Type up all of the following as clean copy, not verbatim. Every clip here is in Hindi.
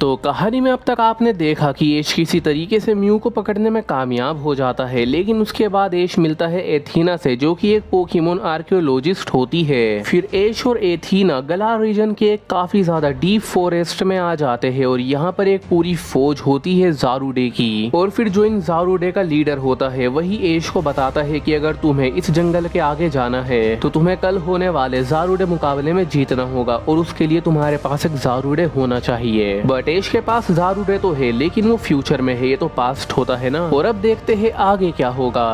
तो कहानी में अब तक आपने देखा कि एश किसी तरीके से म्यू को पकड़ने में कामयाब हो जाता है, लेकिन उसके बाद एश मिलता है एथीना से, जो कि एक पोकेमोन आर्कियोलॉजिस्ट होती है। फिर एश और एथीना गलार रीजन के एक काफी ज्यादा डीप फॉरेस्ट में आ जाते हैं और यहाँ पर एक पूरी फौज होती है ज़ारुडे की। और फिर जो इन ज़ारुडे का लीडर होता है वही एश को बताता है कि अगर तुम्हें इस जंगल के आगे जाना है तो तुम्हें कल होने वाले ज़ारुडे मुकाबले में जीतना होगा और उसके लिए तुम्हारे पास एक ज़ारुडे होना चाहिए। बट एश के पास ज़ारुडे तो है, लेकिन वो फ्यूचर में है, ये तो पास्ट होता है ना। और अब देखते हैं आगे क्या होगा।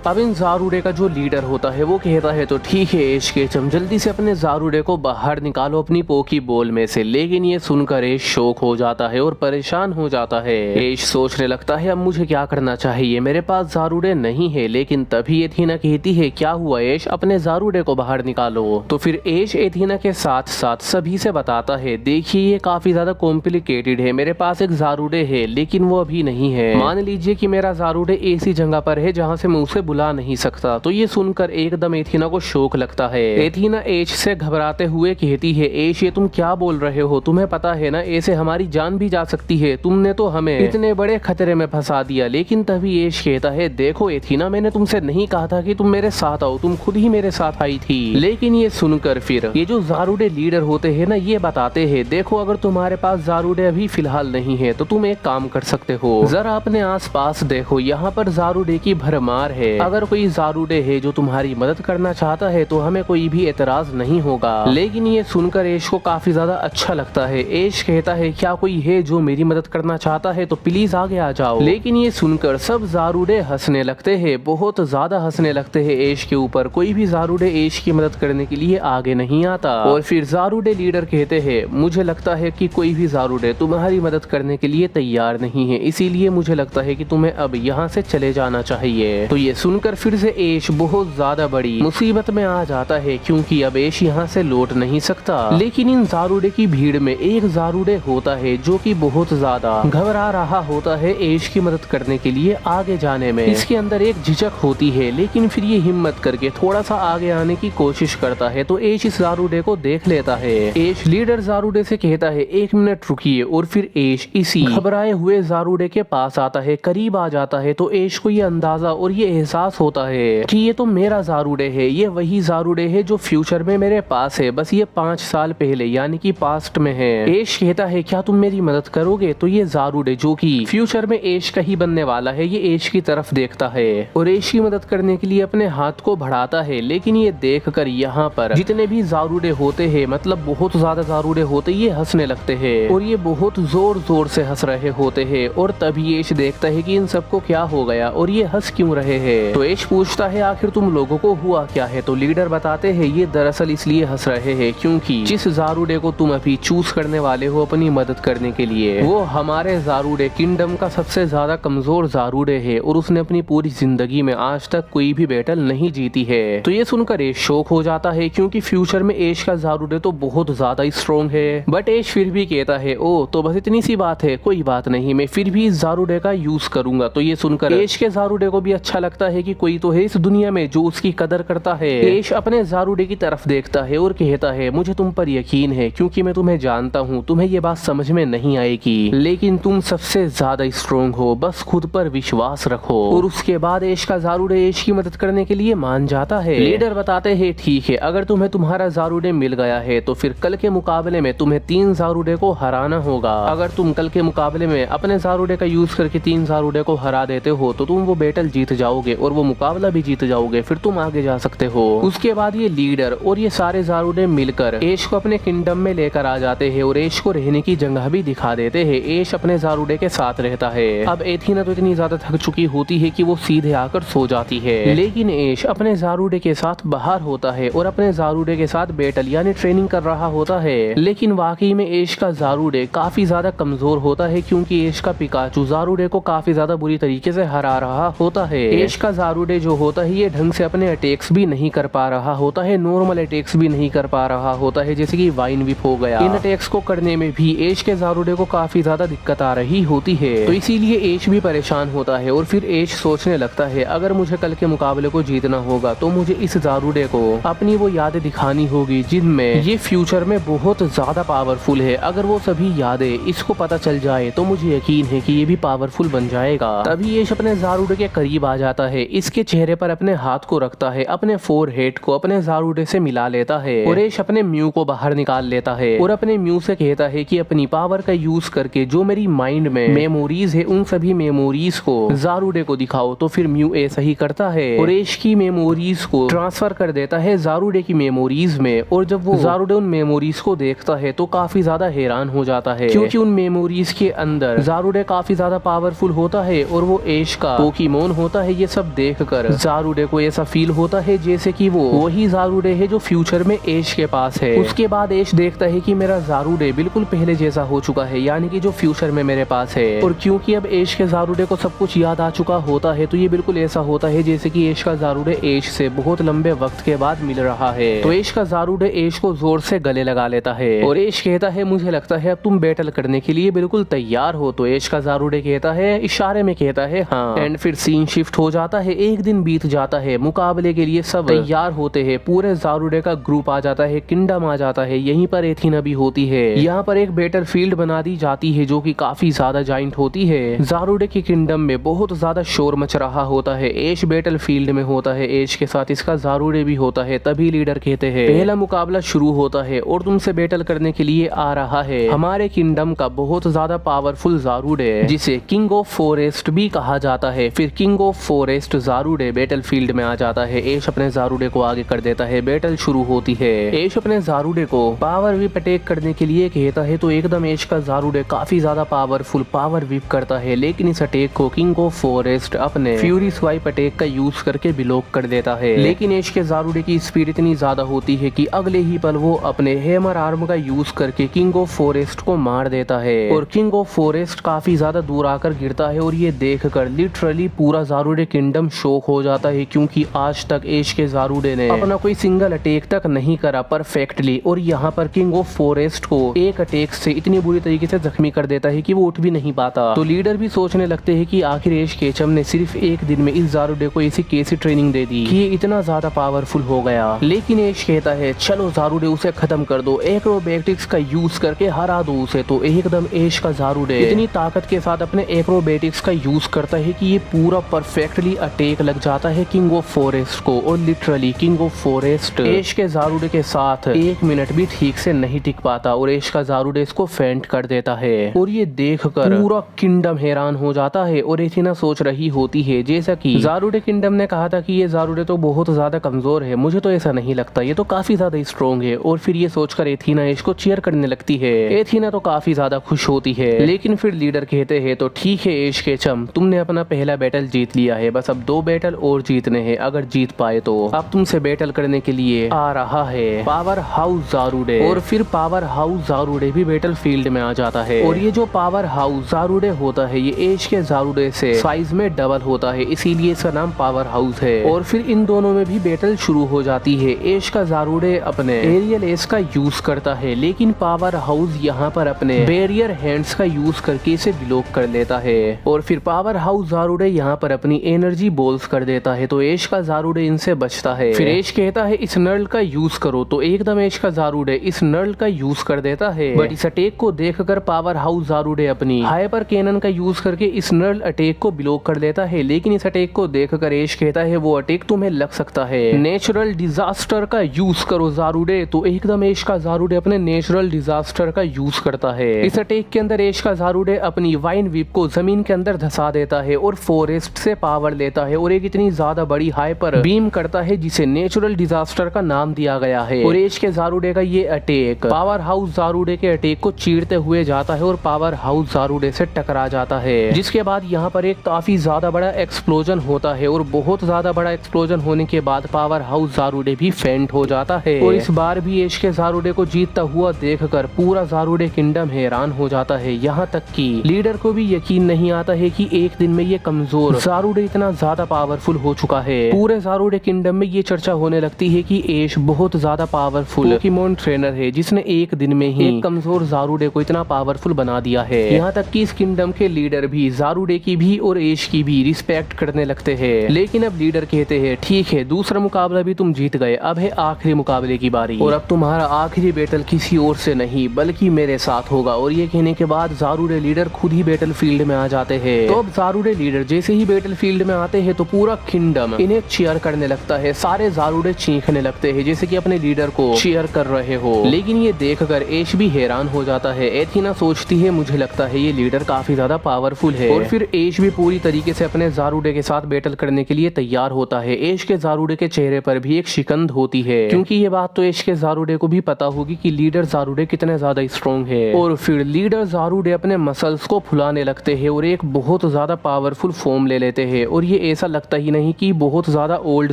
अब इन ज़ारुडे का जो लीडर होता है वो कहता है तो ठीक है एश केचम, जल्दी से अपने ज़ारुडे को बाहर निकालो अपनी पोकी बॉल में से। लेकिन ये सुनकर एश शौक हो जाता है और परेशान हो जाता है। एश सोचने लगता है अब मुझे क्या करना चाहिए, मेरे पास ज़ारुडे नहीं है। लेकिन तभी एथीना कहती है क्या हुआ एश, अपने ज़ारुडे को बाहर निकालो। तो फिर एश एथीना के साथ साथ सभी से बताता है देखिए ये काफी ज्यादा कॉम्प्लिकेटेड है, मेरे पास एक ज़ारुडे है लेकिन वो अभी नहीं है। मान लीजिए कि मेरा ज़ारुडे ऐसी जगह पर है जहाँ से मैं उसे बुला नहीं सकता। तो ये सुनकर एकदम एथीना को शौक लगता है। एथीना एश से घबराते हुए कहती है एश ये तुम क्या बोल रहे हो, तुम्हें पता है ना ऐसे हमारी जान भी जा सकती है, तुमने तो हमें इतने बड़े खतरे में फंसा दिया। लेकिन तभी एश कहता है देखो एथीना मैंने तुमसे नहीं कहा था कि तुम मेरे साथ आओ, तुम खुद ही मेरे साथ आई थी। लेकिन ये सुनकर फिर ये जो ज़ारुडे लीडर होते हैं ना ये बताते हैं देखो अगर तुम्हारे पास ज़ारुडे अभी फिलहाल नहीं है तो तुम एक काम कर सकते हो, जरा अपने आस पास देखो, यहाँ पर ज़ारुडे की भरमार है। अगर कोई ज़ारुडे है जो तुम्हारी मदद करना चाहता है तो हमें कोई भी एतराज नहीं होगा। लेकिन ये सुनकर एश को काफी ज्यादा अच्छा लगता है। एश कहता है क्या कोई है जो मेरी मदद करना चाहता है तो प्लीज आगे आ जाओ। लेकिन ये सुनकर सब ज़ारुडे हंसने लगते हैं, बहुत ज्यादा हंसने लगते हैं एश के ऊपर। कोई भी ज़ारुडे एश की मदद करने के लिए आगे नहीं आता। और फिर ज़ारुडे लीडर कहते हैं मुझे लगता है कि कोई भी ज़ारुडे तुम्हारी मदद करने के लिए तैयार नहीं है, इसीलिए मुझे लगता है कि तुम्हें अब यहाँ से चले जाना चाहिए। तो ये सुनकर फिर से एश बहुत ज्यादा बड़ी मुसीबत में आ जाता है, क्योंकि अब एश यहाँ से लौट नहीं सकता। लेकिन इन ज़ारुडे की भीड़ में एक ज़ारुडे होता है जो कि बहुत ज्यादा घबरा रहा होता है एश की मदद करने के लिए आगे जाने में। इसके अंदर एक झिझक होती है, लेकिन फिर ये हिम्मत करके थोड़ा सा आगे आने की कोशिश करता है। तो एश इस ज़ारुडे को देख लेता है। एश लीडर ज़ारुडे से कहता है 1 मिनट रुकिए। और फिर एश इसी घबराए हुए ज़ारुडे के पास आता है, करीब आ जाता है। तो एश को ये अंदाजा और ये एहसास होता है कि ये तो मेरा ज़ारुडे है, ये वही ज़ारुडे है जो फ्यूचर में मेरे पास है, बस ये 5 साल पहले यानी कि पास्ट में है। एश कहता है क्या तुम मेरी मदद करोगे। तो ये ज़ारुडे जो कि फ्यूचर में एश का ही बनने वाला है ये एश की तरफ देखता है और एश की मदद करने के लिए अपने हाथ को बढ़ाता है। लेकिन ये देखकर यहाँ पर जितने भी ज़ारुडे होते हैं, मतलब बहुत ज्यादा ज़ारुडे होते, ये हंसने लगते हैं और ये बहुत जोर जोर से हंस रहे होते हैं। और तभी एश देखता है कि इन सबको क्या हो गया और ये हंस क्यों रहे हैं। तो एश पूछता है आखिर तुम लोगों को हुआ क्या है। तो लीडर बताते हैं ये दरअसल इसलिए हंस रहे हैं क्योंकि जिस ज़ारुडे को तुम अभी चूज करने वाले हो अपनी मदद करने के लिए, वो हमारे ज़ारुडे किंगडम का सबसे ज्यादा कमजोर ज़ारुडे है और उसने अपनी पूरी जिंदगी में आज तक कोई भी बैटल नहीं जीती है। तो ये सुनकर एश शौक हो जाता है क्योंकि फ्यूचर में एश का ज़ारुडे तो बहुत ज्यादा स्ट्रॉन्ग है। बट एश फिर भी कहता है ओ तो बस इतनी सी बात है, कोई बात नहीं, मैं फिर भी इस ज़ारुडे का यूज करूंगा। तो ये सुनकर एश के ज़ारुडे को भी अच्छा लगता है कि कोई तो है इस दुनिया में जो उसकी कदर करता है। एश अपने ज़ारुडे की तरफ देखता है और कहता है मुझे तुम पर यकीन है क्योंकि मैं तुम्हें जानता हूँ, तुम्हें ये बात समझ में नहीं आएगी लेकिन तुम सबसे ज्यादा स्ट्रॉन्ग हो, बस खुद पर विश्वास रखो। और उसके बाद एश का ज़ारुडे एश की मदद करने के लिए मान जाता है। लीडर बताते हैं ठीक है, अगर तुम्हें तुम्हारा ज़ारुडे मिल गया है तो फिर कल के मुकाबले में तुम्हें 3 ज़ारुडे को हराना होगा। अगर तुम कल के मुकाबले में अपने ज़ारुडे का यूज करके 3 ज़ारुडे को हरा देते हो तो तुम वो बैटल जीत जाओगे और वो मुकाबला भी जीत जाओगे, फिर तुम आगे जा सकते हो। उसके बाद ये लीडर और ये सारे ज़ारुडे मिलकर एश को अपने किंगडम में लेकर आ जाते हैं और एश को रहने की जगह भी दिखा देते हैं। एश अपने ज़ारुडे के साथ रहता है। अब एथीना तो इतनी ज्यादा थक चुकी होती है कि वो सीधे आकर सो जाती है, लेकिन एश अपने ज़ारुडे के साथ बाहर होता है और अपने ज़ारुडे के साथ बैटल यानी ट्रेनिंग कर रहा होता है। लेकिन वाकई में एश का ज़ारुडे काफी ज्यादा कमजोर होता है क्योंकि एश का पिकाचू ज़ारुडे को काफी ज्यादा बुरी तरीके से हरा रहा होता है। एश का ज़ारूडे जो होता है ये ढंग से अपने अटैक्स भी नहीं कर पा रहा होता है, नॉर्मल अटैक्स भी नहीं कर पा रहा होता है, जैसे कि वाइन विप हो गया। इन अटैक्स को करने में भी एश के ज़ारूडे को काफी ज्यादा दिक्कत आ रही होती है, तो इसीलिए एश भी परेशान होता है और फिर एश सोचने लगता है अगर मुझे कल के मुकाबले को जीतना होगा तो मुझे इस ज़ारूडे को अपनी वो यादें दिखानी होगी जिनमें ये फ्यूचर में बहुत ज्यादा पावरफुल है। अगर वो सभी यादें इसको पता चल जाए तो मुझे यकीन है कि ये भी पावरफुल बन जाएगा। तभी एश अपने ज़ारूडे के करीब आ जाता है, इसके चेहरे पर अपने हाथ को रखता है, अपने फोरहेड को अपने ज़ारूडे से मिला लेता है और एश अपने म्यू को बाहर निकाल लेता है और अपने म्यू से कहता है कि अपनी पावर का यूज करके जो मेरी माइंड में मेमोरीज है उन सभी मेमोरीज को ज़ारूडे को दिखाओ। तो फिर म्यू ऐसा ही करता है और एश की मेमोरीज को ट्रांसफर कर देता है ज़ारूडे की मेमोरीज में। और जब वो ज़ारूडे उन मेमोरीज को देखता है तो काफी ज्यादा हैरान हो जाता है, क्योंकि उन मेमोरीज के अंदर ज़ारूडे काफी ज्यादा पावरफुल होता है और वो एश का पोकेमोन होता है। ये सब देखकर ज़ारूडे को ऐसा फील होता है जैसे कि वो वही ज़ारूडे है जो फ्यूचर में एश के पास है। उसके बाद एश देखता है कि मेरा ज़ारूडे बिल्कुल पहले जैसा हो चुका है, यानी कि जो फ्यूचर में मेरे पास है। और क्योंकि अब एश के ज़ारूडे को सब कुछ याद आ चुका होता है तो ये बिल्कुल ऐसा होता है जैसे कि एश का ज़ारूडे एश से बहुत लंबे वक्त के बाद मिल रहा है। तो एश का ज़ारूडे एश को जोर से गले लगा लेता है और एश कहता है मुझे लगता है अब तुम बैटल करने के लिए बिल्कुल तैयार हो। तो एश का ज़ारूडे कहता है, इशारे में कहता है हाँ। एंड फिर सीन शिफ्ट हो जाता है, एक दिन बीत जाता है, मुकाबले के लिए सब तैयार होते हैं, पूरे ज़ारूडे का ग्रुप आ जाता है, किंगडम आ जाता है, यहीं पर एथीना भी होती है। यहाँ पर एक बैटल फील्ड बना दी जाती है जो कि काफी ज्यादा जाइंट होती है। ज़ारूडे के किंगडम में बहुत ज्यादा शोर मच रहा होता है, एश बैटल फील्ड में होता है, एश के साथ इसका ज़ारूडे भी होता है। तभी लीडर कहते हैं पहला मुकाबला शुरू होता है और तुमसे बैटल करने के लिए आ रहा है हमारे किंगडम का बहुत ज्यादा पावरफुल ज़ारूडे जिसे किंग ऑफ फॉरेस्ट भी कहा जाता है। फिर किंग ऑफ फॉरेस्ट ज़ारूडे बैटल फील्ड में आ जाता है, एश अपने ज़ारूडे को आगे कर देता है, बैटल शुरू होती है। एश अपने ज़ारूडे को पावर विप अटैक करने के लिए कहता है तो एकदम एश का ज़ारूडे काफी ज्यादा पावरफुल पावर विप करता है, लेकिन इस अटैक को किंग ऑफ फॉरेस्ट अपने फ्यूरी स्वाइप अटैक का यूज करके ब्लॉक कर देता है। लेकिन एश के ज़ारूडे की स्पीड इतनी ज्यादा होती है कि अगले ही पल वो अपने हैमर आर्म का यूज करके किंग ऑफ फॉरेस्ट को मार देता है और किंग ऑफ फॉरेस्ट काफी ज्यादा दूर आकर गिरता है। और ये देखकर लिटरली पूरा ज़ारूडे किंगडम शॉक हो जाता है, क्योंकि आज तक एश के ज़ारूडे ने अपना कोई सिंगल अटैक तक नहीं करा परफेक्टली, और यहाँ पर किंग ऑफ फॉरेस्ट को एक अटैक से इतनी बुरी तरीके से जख्मी कर देता है कि वो उठ भी नहीं पाता। तो लीडर भी सोचने लगते हैं कि आखिर एश केचम ने सिर्फ एक दिन में इस ज़ारूडे को ऐसी कैसी ट्रेनिंग दे दी कि ये इतना ज्यादा पावरफुल हो गया। लेकिन एश कहता है चलो ज़ारूडे उसे खत्म कर दो, एक्रोबैटिक्स का यूज करके हरा दो उसे। तो एकदम एश का ज़ारूडे इतनी ताकत के साथ अपने एक्रोबैटिक्स का यूज करता है कि ये पूरा परफेक्टली अटैक लग जाता है किंग ऑफ फॉरेस्ट को। और लिटरली किंग ऑफ फॉरेस्ट एश के ज़ारूडे के साथ एक मिनट भी ठीक से नहीं टिक पाता और एश का ज़ारूडे इसको फेंट कर देता है। और ये देखकर पूरा किंगडम हैरान हो जाता है और एथीना सोच रही होती है जैसा कि ज़ारूडे किंगडम ने कहा था कि ये ज़ारूडे तो बहुत ज्यादा कमजोर है, मुझे तो ऐसा नहीं लगता, ये तो काफी ज्यादा स्ट्रॉन्ग है। और फिर ये सोचकर एथीना एश को चीयर करने लगती है। एथीना तो काफी ज्यादा खुश होती है, लेकिन फिर लीडर कहते हैं तो ठीक है एश के चम, तुमने अपना पहला बैटल जीत लिया है, बस अब 2 बैटल और जीतने हैं, अगर जीत पाए तो अब तुमसे बैटल करने के लिए आ रहा है पावर हाउस ज़ारूडे। और फिर पावर हाउस ज़ारूडे भी बैटल फील्ड में आ जाता है। और ये जो पावर हाउस ज़ारूडे होता है ये एश के ज़ारूडे से साइज में डबल होता है, इसीलिए इसका नाम पावर हाउस है। और फिर इन दोनों में भी बैटल शुरू हो जाती है। एश का ज़ारूडे अपने एरियल एस का यूज करता है, लेकिन पावर हाउस यहाँ पर अपने बैरियर हैंड्स का यूज करके इसे ब्लॉक कर लेता है। और फिर पावर हाउस ज़ारूडे यहाँ पर अपनी एनर्जी बॉल्स कर देता है, तो एश का ज़ारूडे इनसे बचता है। फिर एश कहता है इस नर्ल का यूज करो, तो एकदम एश का ज़ारूडे इस नर्ल का यूज कर देता है। बट इस अटैक को देखकर पावर हाउस ज़ारूडे अपनी हाइपर कैनन का यूज करके इस नर्ल अटैक को ब्लॉक कर देता है। लेकिन इस अटैक को देखकर एश कहता है वो अटैक तुम्हें लग सकता है, नेचुरल डिजास्टर का यूज करो ज़ारूडे। तो एकदम एश का ज़ारूडे अपने नेचुरल डिजास्टर का यूज करता है। इस अटैक के अंदर एश का ज़ारूडे अपनी वाइन विप को जमीन के अंदर धसा देता है और फॉरेस्ट से पावर लेता है और एक इतनी ज्यादा बड़ी हाइपर बीम करता है जिसे नेचुरल डिजास्टर का नाम दिया गया है। और एश के ज़ारूडे का ये अटैक पावर हाउस ज़ारूडे के अटैक को चीरते हुए जाता है और पावर हाउस ज़ारूडे से टकरा जाता है। जिसके बाद यहाँ पर एक काफी ज्यादा बड़ा एक्सप्लोजन होता है और बहुत ज्यादा बड़ा एक्सप्लोजन होने के बाद पावर हाउस ज़ारूडे भी फेंट हो जाता है। और इस बार भी एश के ज़ारूडे को जीतता हुआ देखकर पूरा ज़ारूडे किंगडम हैरान हो जाता है। यहाँ तक कि लीडर को भी यकीन नहीं आता है कि एक दिन में ये कमजोर ज़ारूडे इतना ज्यादा पावरफुल हो चुका है। पूरे ज़ारुडे किंगडम में ये चर्चा होने लगती है कि ऐश बहुत ज्यादा पावरफुल पोकेमॉन ट्रेनर है जिसने एक दिन में ही एक कमजोर ज़ारुडे को इतना पावरफुल बना दिया है। यहाँ तक कि इस किंगडम के लीडर भी ज़ारुडे की भी और ऐश की भी रिस्पेक्ट करने लगते हैं। लेकिन अब लीडर कहते हैं ठीक है, दूसरा मुकाबला भी तुम जीत गए, अब है आखिरी मुकाबले की बारी और अब तुम्हारा आखिरी बैटल किसी और से नहीं बल्कि मेरे साथ होगा। और ये कहने के बाद ज़ारुडे लीडर खुद ही बैटल फील्ड में आ जाते हैं। तो अब ज़ारुडे लीडर जैसे ही बैटल फील्ड में आते हैं तो पूरा किंगडम इन्हें चीयर करने लगता है। सारे ज़ारुडे चीखने लगते हैं जैसे कि अपने लीडर को चीयर कर रहे हो। लेकिन ये देखकर ऐश भी हैरान हो जाता है। एथीना सोचती है मुझे लगता है ये लीडर काफी ज्यादा पावरफुल है और फिर ऐश भी पूरी तरीके से अपने ज़ारुडे के साथ बैटल करने के लिए तैयार होता है। ऐश के ज़ारुडे के चेहरे पर भी एक शिकंद होती है क्योंकि ये बात तो ऐश के ज़ारुडे को भी पता होगी कि लीडर ज़ारुडे कितने ज्यादा स्ट्रॉन्ग है। और फिर लीडर ज़ारुडे अपने मसल्स को फुलाने लगते हैं और एक बहुत ज्यादा पावरफुल फॉर्म ले लेते हैं और ये ऐसा लगता ही नहीं कि बहुत ज्यादा ओल्ड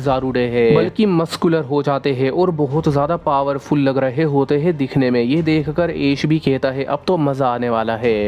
ज़ारुडे है बल्कि मस्कुलर हो जाते हैं और बहुत ज्यादा पावरफुल लग रहे होते हैं दिखने में। ये देखकर ऐश भी कहता है अब तो मजा आने वाला है।